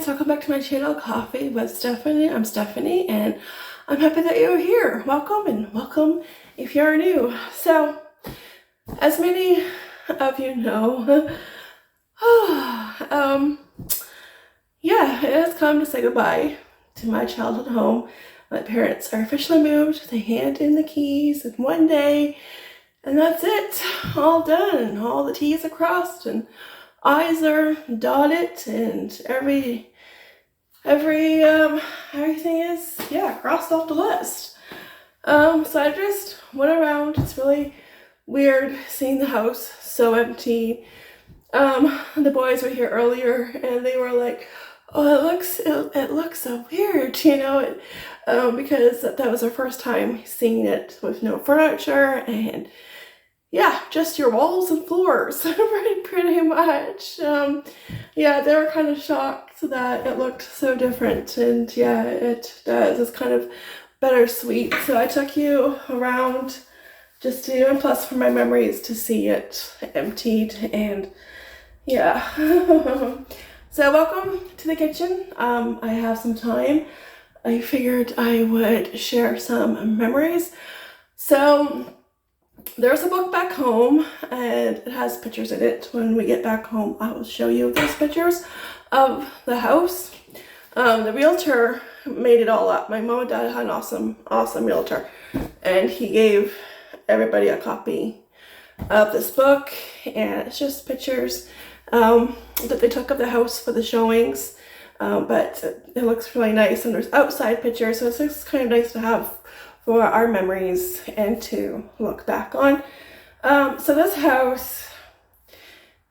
welcome back to my channel, Coffee with Stephanie. I'm Stephanie, and I'm happy that you're here. Welcome, and welcome if you're new. So, as many of you know, yeah, it has come to say goodbye to my childhood home. My parents are officially moved. They hand in the keys in one day, and that's it. All done. All the T's are crossed, and I's are dotted, and everything is, crossed off the list. So I just went around. It's really weird seeing the house so empty. The boys were here earlier, and they were like, "Oh, it looks so weird," because that was our first time seeing it with no furniture and just your walls and floors, pretty much. They were kind of shocked that it looked so different, and it does. It's kind of bittersweet. So I took you around just to, and plus for my memories, to see it emptied, and So welcome to the kitchen. I have some time. I figured I would share some memories. So there's a book back home, and it has pictures in it. When we get back home, I will show you those pictures of the house. The realtor made it all up. My mom and dad had an awesome realtor, and he gave everybody a copy of this book, and it's just pictures that they took of the house for the showings, but it looks really nice, and there's outside pictures, so it's just kind of nice to have for our memories and to look back on. So this house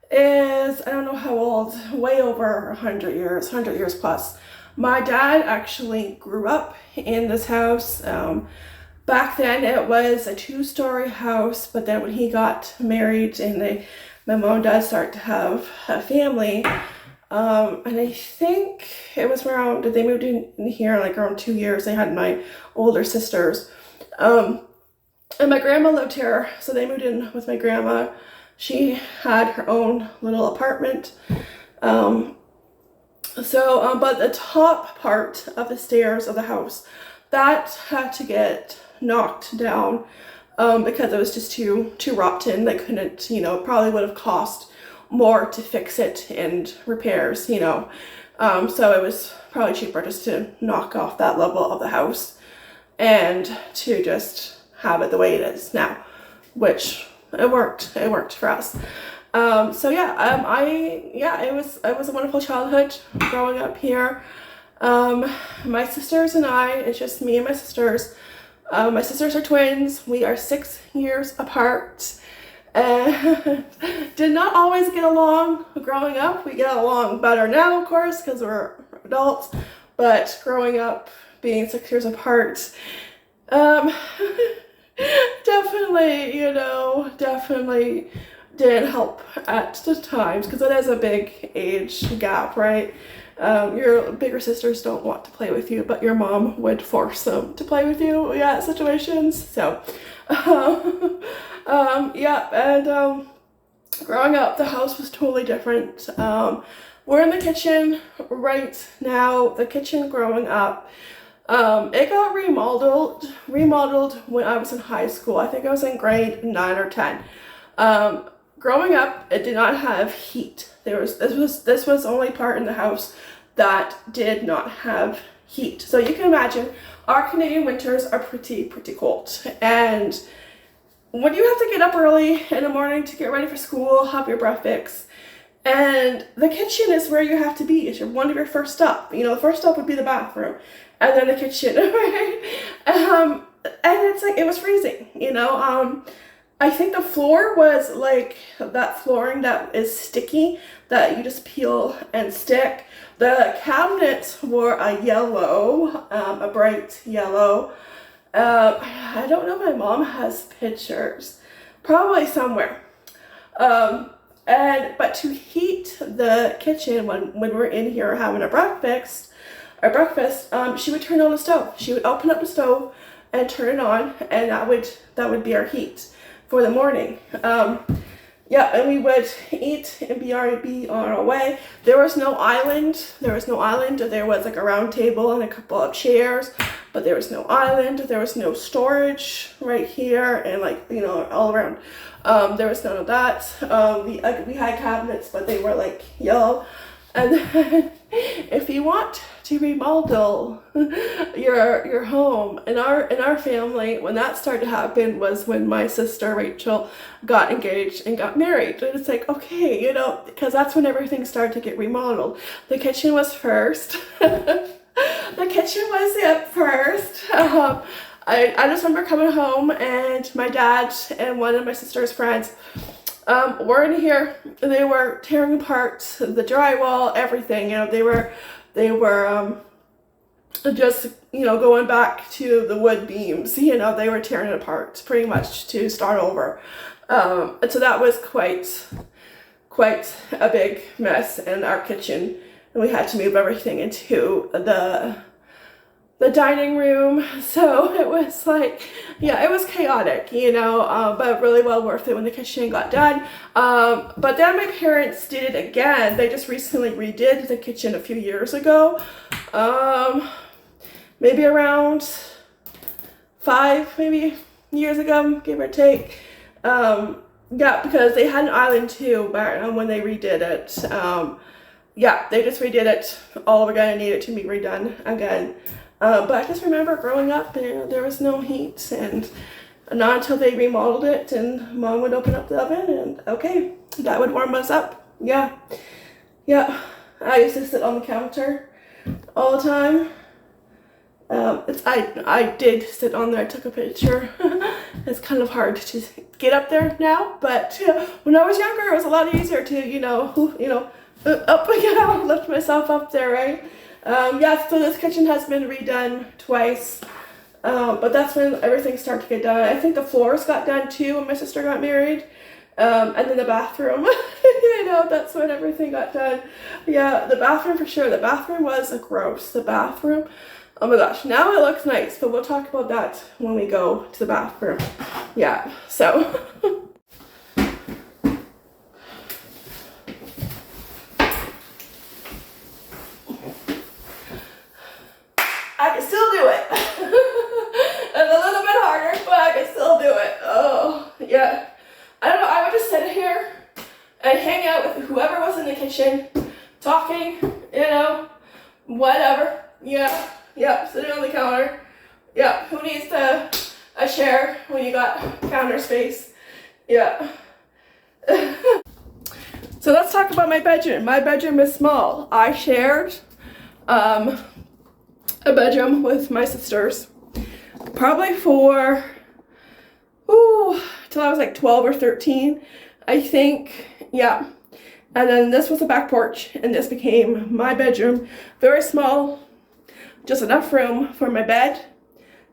is, I don't know how old, way over 100 years plus. My dad actually grew up in this house. Back then it was a 2-story house, but then when he got married and my mom and dad started to have a family, and I think it was around, they moved in here like around 2 years. They had my older sisters. And my grandma lived here, so they moved in with my grandma. She had her own little apartment. But the top part of the stairs of the house, that had to get knocked down, because it was just too rotten. They couldn't, it probably would have cost more to fix it and repairs, so it was probably cheaper just to knock off that level of the house and to just have it the way it is now, which it worked for us. It was a wonderful childhood growing up here. My sisters and I, it's just me and my sisters. My sisters are twins. We are 6 years apart. And did not always get along growing up. We get along better now, of course, because we're adults. But growing up, being 6 years apart, definitely didn't help at the times, because it is a big age gap, right? Your bigger sisters don't want to play with you, but your mom would force them to play with you, situations. So, growing up, the house was totally different. We're in the kitchen right now. The kitchen growing up, it got remodeled when I was in high school. I think I was in grade 9 or 10. Growing up, it did not have heat. This was the only part in the house that did not have heat. So you can imagine our Canadian winters are pretty cold. And when you have to get up early in the morning to get ready for school, have your breakfast, and the kitchen is where you have to be. It's one of your first stop. The first stop would be the bathroom, and then the kitchen, right? And it's like, it was freezing, I think the floor was like that flooring that is sticky, that you just peel and stick. The cabinets were a yellow, a bright yellow. I don't know if my mom has pictures, probably somewhere. But to heat the kitchen when we're in here having our breakfast, she would turn on the stove. She would open up the stove and turn it on, and that would be our heat for the morning. Yeah, and we would eat and be on our way. There was no island. There was no island. There was like a round table and a couple of chairs, but there was no island. There was no storage right here and like, you know, all around. There was none of that. We had cabinets, but they were like yellow. And then if you want to remodel your home, in our family, when that started to happen was when my sister Rachel got engaged and got married. And it's like, okay, you know, because that's when everything started to get remodeled. The kitchen was first. The kitchen was first. I just remember coming home and my dad and one of my sister's friends were in here. They were tearing apart the drywall, everything. You know, they were just, you know, going back to the wood beams. You know, they were tearing it apart pretty much to start over. And so that was quite a big mess in our kitchen, and we had to move everything into the dining room. So it was like, yeah, it was chaotic, you know, but really well worth it when the kitchen got done. But then my parents did it again. They just recently redid the kitchen a few years ago, maybe around 5 years ago, give or take. Yeah, because they had an island too, but when they redid it, yeah, they just redid it all over again and needed to be redone again. But I just remember growing up and there was no heat, and not until they remodeled it and Mom would open up the oven and okay, that would warm us up. Yeah. I used to sit on the counter all the time. I did sit on there. I took a picture. It's kind of hard to get up there now, but when I was younger, it was a lot easier to, you know, up again, lift myself up there, right? Yeah, so this kitchen has been redone twice, but that's when everything started to get done. I think the floors got done too when my sister got married, and then the bathroom, you know, that's when everything got done. Yeah, the bathroom for sure. The bathroom was gross. The bathroom, oh my gosh, now it looks nice, but we'll talk about that when we go to the bathroom. Yeah, so. I can still do it. It's a little bit harder, but I can still do it. Oh, yeah. I don't know, I would just sit here and hang out with whoever was in the kitchen, talking, you know, whatever. Yeah, sitting on the counter. Yeah, who needs a chair when you got counter space? Yeah. So let's talk about my bedroom. My bedroom is small. I shared a bedroom with my sisters probably for till I was like 12 or 13, I think. Yeah, and then this was the back porch and this became my bedroom. Very small, just enough room for my bed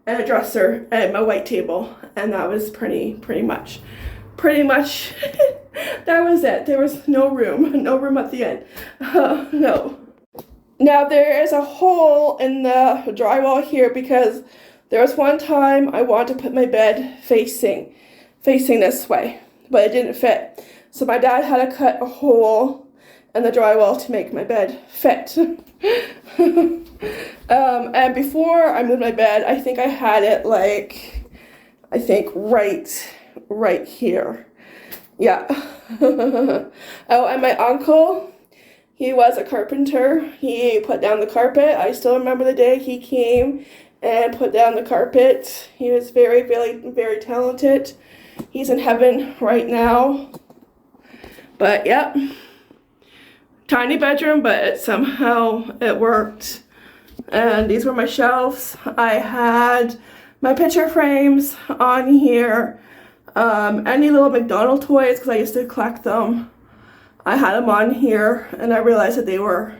and a dresser and my white table, and that was pretty much that was it. There was no room at the end. No. Now there is a hole in the drywall here because there was one time I wanted to put my bed facing this way, but it didn't fit. So my dad had to cut a hole in the drywall to make my bed fit. And before I moved my bed, I think I had it like, I think right here. Yeah. Oh, and my uncle, he was a carpenter. He put down the carpet. I still remember the day he came and put down the carpet. He was very talented. He's in heaven right now. But yep, tiny bedroom, but somehow it worked. And these were my shelves. I had my picture frames on here. Any little McDonald's toys, because I used to collect them. I had them on here, and I realized that they were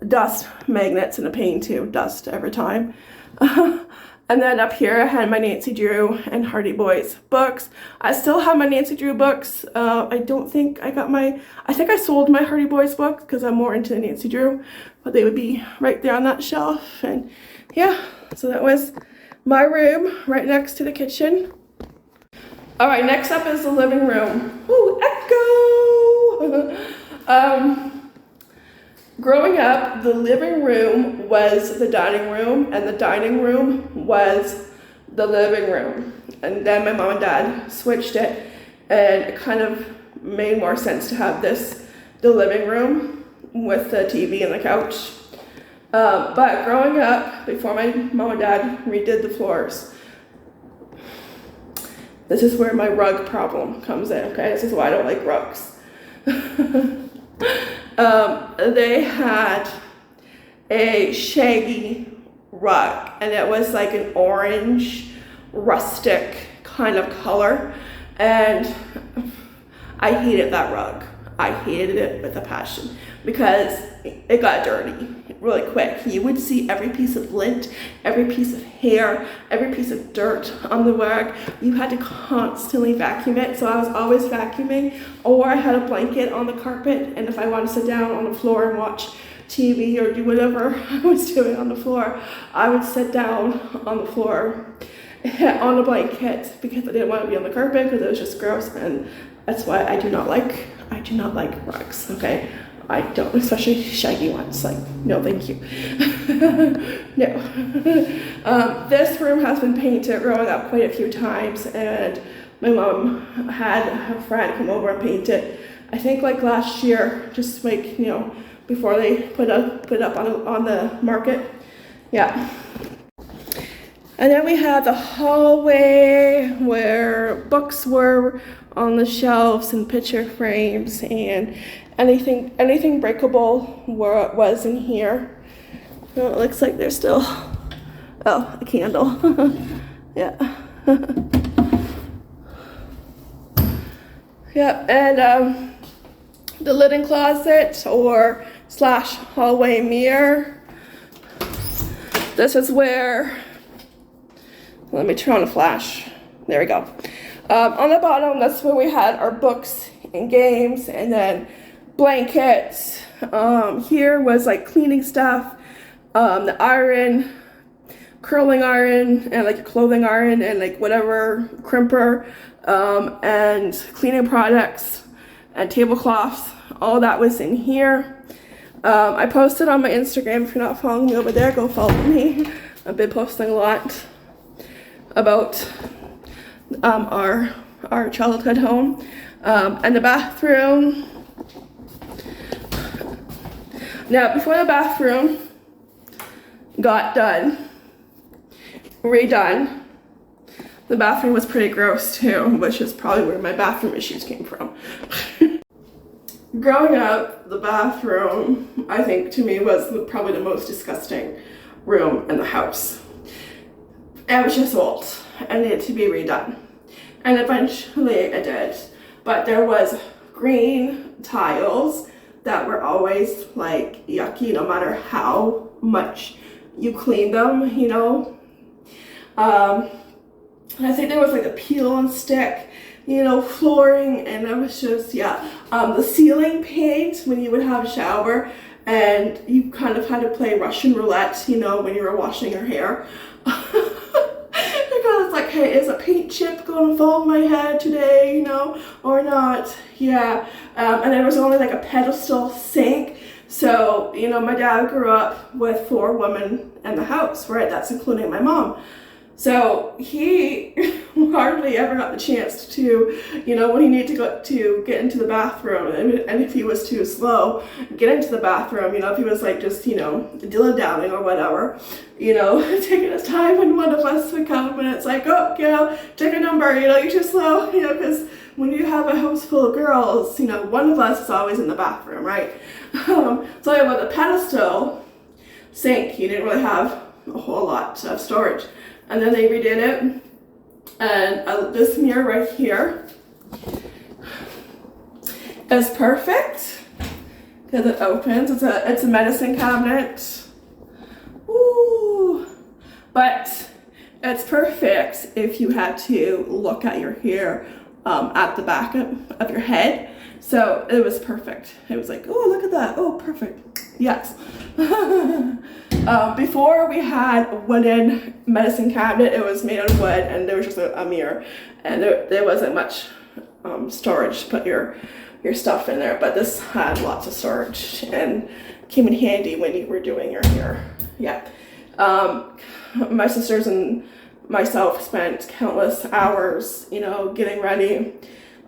dust magnets and a pain to dust every time. And then up here I had my Nancy Drew and Hardy Boys books. I still have my Nancy Drew books. I don't think I got I think I sold my Hardy Boys books because I'm more into the Nancy Drew, but they would be right there on that shelf. And yeah, so that was my room right next to the kitchen. All right, next up is the living room. Ooh, echo! Growing up, the living room was the dining room, and the dining room was the living room. And then my mom and dad switched it, and it kind of made more sense to have the living room with the TV and the couch. But growing up, before my mom and dad redid the floors, this is where my rug problem comes in, okay? This is why I don't like rugs. They had a shaggy rug, and it was like an orange, rustic kind of color, and I hated that rug. I hated it with a passion because it got dirty really quick. You would see every piece of lint, every piece of hair, every piece of dirt on the rug. You had to constantly vacuum it, so I was always vacuuming, or I had a blanket on the carpet, and if I wanted to sit down on the floor and watch TV or do whatever I was doing on the floor, I would sit down on the floor on a blanket because I didn't want to be on the carpet because it was just gross, and that's why I do not like rugs, okay? I don't, especially shaggy ones, like, no thank you. No. This room has been painted growing up quite a few times, and my mom had a friend come over and paint it, I think like last year, just like, you know, before they put it up on the market. Yeah. And then we had the hallway where books were on the shelves and picture frames, and anything breakable was in here. Oh, it looks like there's still, oh, a candle. Yeah. Yep, and the linen closet or / hallway mirror. This is where, let me turn on the flash. There we go. On the bottom, that's where we had our books and games, and then blankets. Here was like cleaning stuff, the iron, curling iron, and like a clothing iron, and like whatever, crimper, and cleaning products, and tablecloths. All that was in here. I posted on my Instagram. If you're not following me over there, go follow me. I've been posting a lot about our childhood home, and the bathroom. Now, before the bathroom got redone, the bathroom was pretty gross too, which is probably where my bathroom issues came from. Growing up, the bathroom, I think, to me, was probably the most disgusting room in the house. It was just old and needed to be redone. And eventually it did. But there was green tiles that were always like yucky no matter how much you cleaned them, you know. I think there was like a peel and stick, you know, flooring, and it was just, yeah. The ceiling paint, when you would have a shower and you kind of had to play Russian roulette, you know, when you were washing your hair. Because it's like, hey, is a paint chip going to fall on my head today, you know, or not? Yeah. And there was only like a pedestal sink. So, you know, my dad grew up with 4 women in the house, right? That's including my mom. So he hardly ever got the chance to, you know, when he needed to get into the bathroom, and if he was too slow, get into the bathroom, you know, if he was like just, you know, dilly-dallying or whatever, you know, taking his time, and one of us would come and it's like, oh, you know, take a number, you know, you're too slow, you know, because when you have a house full of girls, you know, one of us is always in the bathroom, right? So with the pedestal sink, you didn't really have a whole lot of storage. And then they redid it, and this mirror right here is perfect because it opens. It's a medicine cabinet. Ooh, but it's perfect if you had to look at your hair at the back of your head. So it was perfect. It was like, oh, look at that. Oh, perfect. Yes. Before we had a wooden medicine cabinet, it was made out of wood, and there was just a mirror, and there wasn't much storage to put your stuff in there, but this had lots of storage and came in handy when you were doing your hair. Yeah. My sisters and myself spent countless hours, you know, getting ready.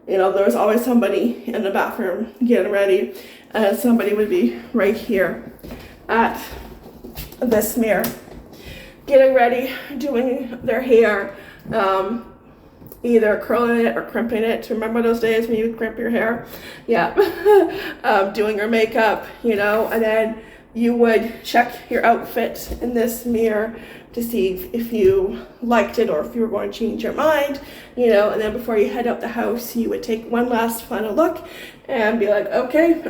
You know, there was always somebody in the bathroom getting ready, and somebody would be right here at this mirror getting ready, doing their hair, either curling it or crimping it. Remember those days when you would crimp your hair? Yeah. Doing your makeup, you know, and then you would check your outfit in this mirror to see if you liked it or if you were going to change your mind, you know, and then before you head out the house, you would take one last final look and be like, okay,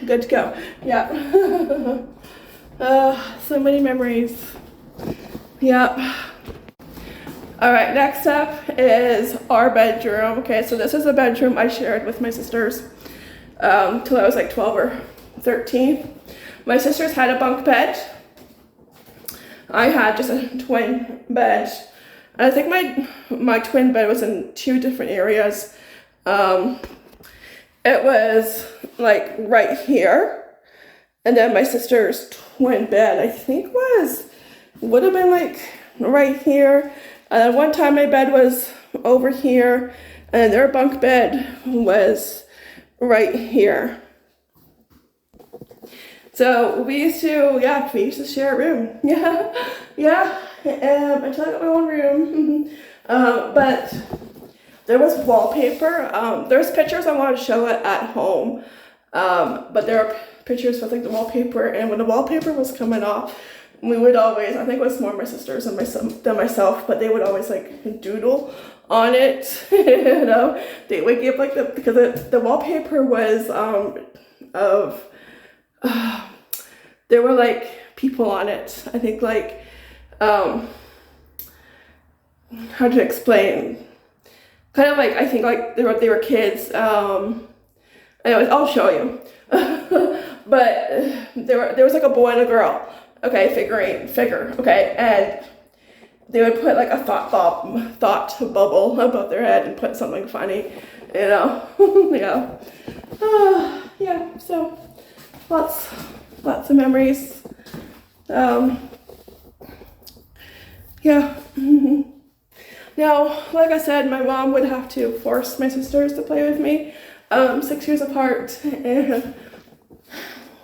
good to go. Yeah. So many memories. Yep. All right, next up is our bedroom. Okay, so this is a bedroom I shared with my sisters till I was like 12 or 13. My sisters had a bunk bed. I had just a twin bed. And I think my twin bed was in 2 different areas. It was like right here. And then my sister's twin bed, I think would have been like right here. And then one time my bed was over here, and their bunk bed was right here. So we used to share a room. Yeah. Until I got my own room. But there was wallpaper. There's pictures I want to show it at home. But there are pictures with like the wallpaper, and when the wallpaper was coming off, we would always, I think it was more my sisters than myself, but they would always like doodle on it. You know, they would give like because the wallpaper was there were like people on it. I think like how to explain, kind of like, I think like they were kids. Anyways, I'll show you. But there was like a boy and a girl. Okay, figure. Okay, and they would put like a thought bubble above their head and put something funny, you know. Yeah. So lots of memories. Yeah. Now, like I said, my mom would have to force my sisters to play with me, 6 years apart, and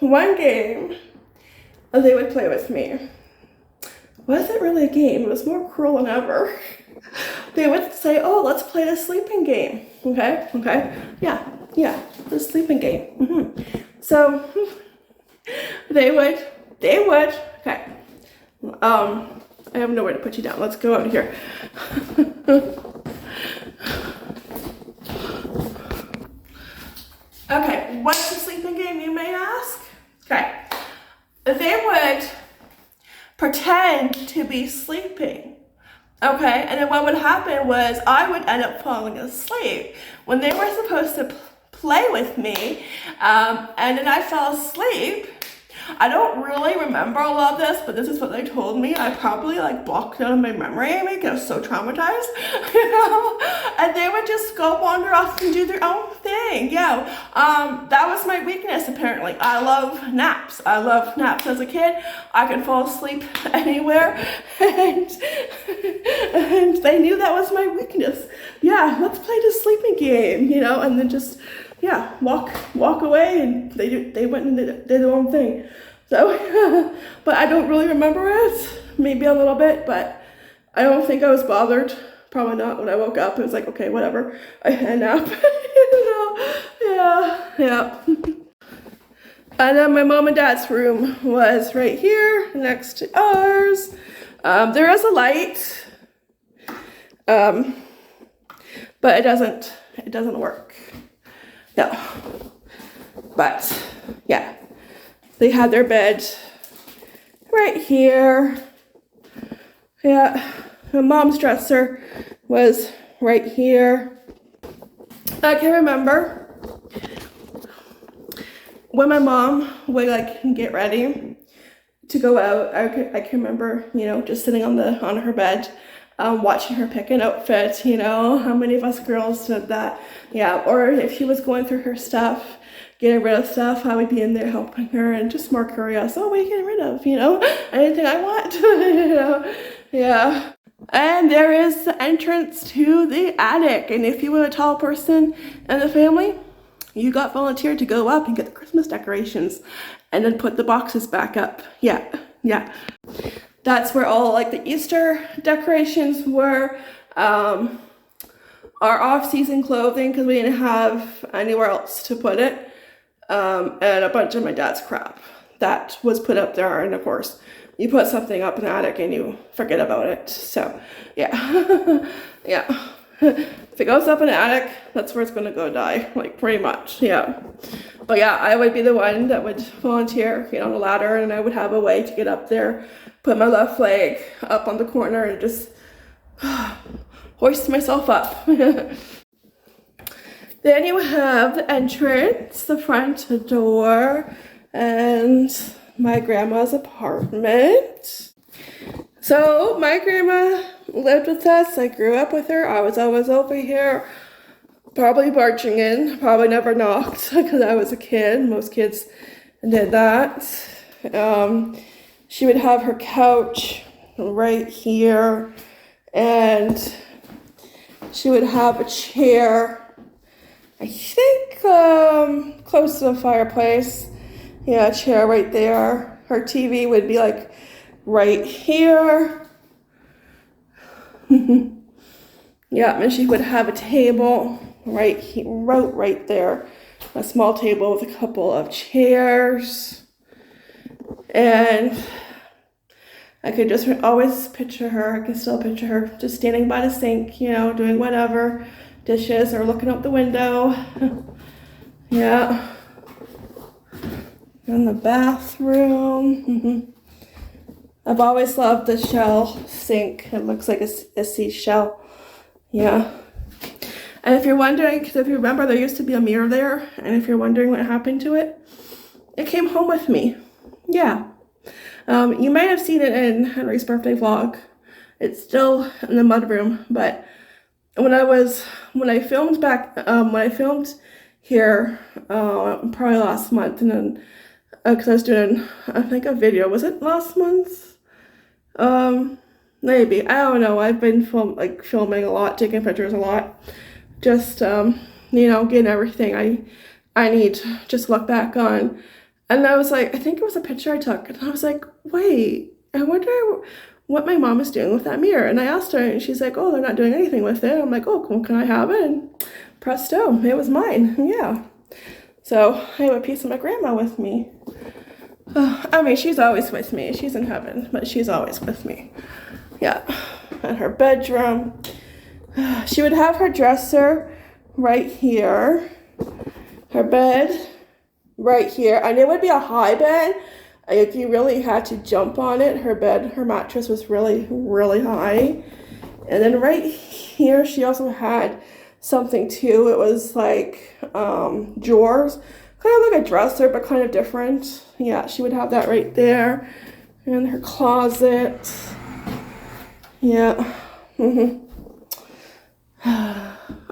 one game they would play with me. Wasn't really a game, it was more cruel than ever. They would say, oh, let's play the sleeping game. Okay, yeah, the sleeping game. So they would, okay, I have nowhere to put you down, let's go out here. Okay, what's the sleeping game, you may ask? Okay, they would pretend to be sleeping. Okay, and then what would happen was I would end up falling asleep when they were supposed to play with me, and then I fell asleep. I don't really remember a lot of this, but this is what they told me. I probably like blocked out of my memory. I mean, I was so traumatized, you know? And they would just go wander off and do their own thing. Yeah, that was my weakness apparently. I love naps. As a kid, I could fall asleep anywhere, and they knew that was my weakness. Yeah, let's play the sleeping game, you know, and then just, yeah, walk away, and they went and did their own thing. So, but I don't really remember it, maybe a little bit, but I don't think I was bothered. Probably not. When I woke up, it was like, okay, whatever, I had a nap. You know, yeah. And then my mom and dad's room was right here next to ours. There is a light, but it doesn't work. No, but yeah, they had their bed right here. Yeah, my mom's dresser was right here. I can remember when my mom would like get ready to go out, I can remember, you know, just sitting on her bed, watching her pick an outfit. You know, how many of us girls did that? Yeah. Or if she was going through her stuff, getting rid of stuff, I would be in there helping her and just more curious. Oh, what are you getting rid of? You know, anything I want. You know, yeah. And there is the entrance to the attic. And if you were a tall person in the family, you got volunteered to go up and get the Christmas decorations and then put the boxes back up. Yeah, yeah. That's where all like the Easter decorations were. Our off-season clothing, because we didn't have anywhere else to put it. And a bunch of my dad's crap that was put up there. And of course, you put something up in the attic and you forget about it. So, yeah. Yeah. If it goes up in the attic, that's where it's going to go die. Like, pretty much. Yeah. But yeah, I would be the one that would volunteer, get on the ladder, and I would have a way to get up there, put my left leg up on the corner, and just hoist myself up. Then you have the entrance, the front door, and my grandma's apartment. So my grandma lived with us. I grew up with her. I was always over here, probably barging in. Probably never knocked because I was a kid. Most kids did that. She would have her couch right here, and she would have a chair, I think, close to the fireplace. Yeah, a chair right there. Her TV would be like right here. Yeah, and she would have a table right there. A small table with a couple of chairs. And I could just always picture her. I can still picture her just standing by the sink, you know, doing whatever, dishes or looking out the window. Yeah. In the bathroom. I've always loved the shell sink. It looks like a seashell. Yeah. And if you're wondering, because if you remember, there used to be a mirror there, and if you're wondering what happened to it, it came home with me. Yeah. You might have seen it in Henry's birthday vlog. It's still in the mudroom, but when I filmed here, probably last month, and then because I was doing, I think, a video. Was it last month? Maybe. I don't know. I've been filming a lot, taking pictures a lot. Just, you know, getting everything I need to just look back on. And I was like, I think it was a picture I took. And I was like, wait, I wonder what my mom is doing with that mirror. And I asked her, and she's like, oh, they're not doing anything with it. I'm like, oh, cool, can I have it? And presto, it was mine. Yeah. So I have a piece of my grandma with me. I mean, she's always with me. She's in heaven, but she's always with me. Yeah. And her bedroom. She would have her dresser right here. Her bed right here. And it would be a high bed. If you really had to jump on it, her mattress was really, really high. And then right here, she also had something too. It was like drawers. Kind of like a dresser, but kind of different. Yeah, she would have that right there. And her closet. Yeah.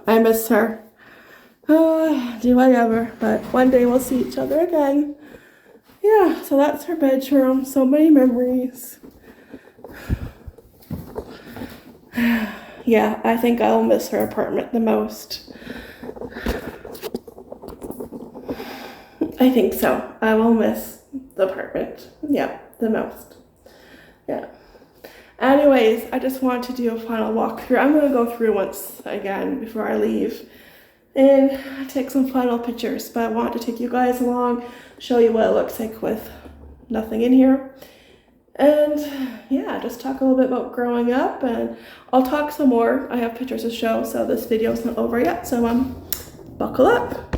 I miss her. Do I ever? But one day we'll see each other again. Yeah, so that's her bedroom. So many memories. Yeah, I think I'll miss her apartment the most. I think so. I will miss the apartment. Yeah, the most. Yeah. Anyways, I just want to do a final walkthrough. I'm going to go through once again before I leave and take some final pictures. But I want to take you guys along, show you what it looks like with nothing in here. And yeah, just talk a little bit about growing up, and I'll talk some more. I have pictures to show, so this video is not over yet. So buckle up.